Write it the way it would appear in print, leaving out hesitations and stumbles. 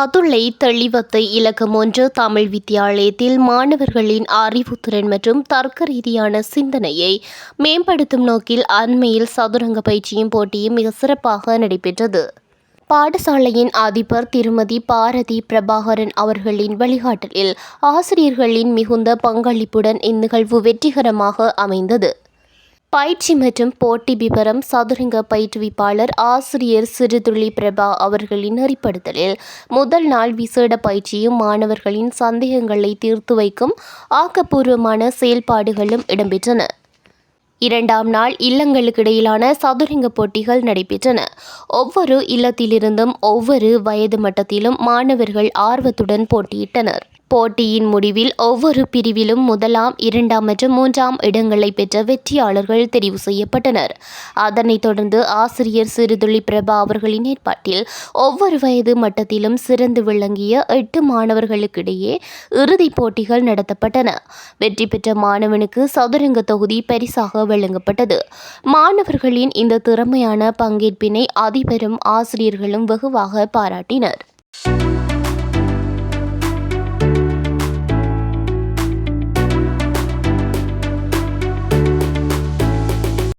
கதுளை தெளிவத்தை இலக்கம் 1 தமிழ் வித்தியாலயத்தில் மாணவர்களின் அறிவுத்திறன் மற்றும் தர்க்க ரீதியான சிந்தனையை மேம்படுத்தும் நோக்கில் அண்மையில் சதுரங்க பயிற்சியும் போட்டியும் மிக சிறப்பாக நடைபெற்றது. பாடசாலையின் அதிபர் திருமதி பாரதி பிரபாகரன் அவர்களின் வழிகாட்டலில் ஆசிரியர்களின் மிகுந்த பங்களிப்புடன் இந்நிகழ்வு வெற்றிகரமாக அமைந்தது. பயிற்சி மற்றும் போட்டி விவரம். சதுரங்க பயிற்றுவிப்பாளர் ஆசிரியர் சிறுதுளி பிரபா அவர்களின் நெறிப்படுத்தலில் முதல் நாள் விசேட பயிற்சியும் மாணவர்களின் சந்தேகங்களை தீர்த்து வைக்கும் ஆக்கப்பூர்வமான செயல்பாடுகளும் இடம்பெற்றன. இரண்டாம் நாள் இல்லங்களுக்கிடையிலான சதுரங்க போட்டிகள் நடைபெற்றன. ஒவ்வொரு இல்லத்திலிருந்தும் ஒவ்வொரு வயது மட்டத்திலும் மாணவர்கள் ஆர்வத்துடன் போட்டியிட்டனர். போட்டியின் முடிவில் ஒவ்வொரு பிரிவிலும் முதலாம், இரண்டாம் மற்றும் மூன்றாம் இடங்களை பெற்ற வெற்றியாளர்கள் தெரிவு செய்யப்பட்டனர். அதனைத் தொடர்ந்து ஆசிரியர் சிறுதுளி பிரபா அவர்களின் ஏற்பாட்டில் ஒவ்வொரு வயது மட்டத்திலும் சிறந்து விளங்கிய 8 மாணவர்களுக்கிடையே இறுதிப் போட்டிகள் நடத்தப்பட்டன. வெற்றி பெற்ற மாணவனுக்கு சதுரங்க தொகுதி பரிசாக வழங்கப்பட்டது. மாணவர்களின் இந்த திறமையான பங்கேற்பினை அதிபரும் ஆசிரியர்களும் வெகுவாக பாராட்டினர்.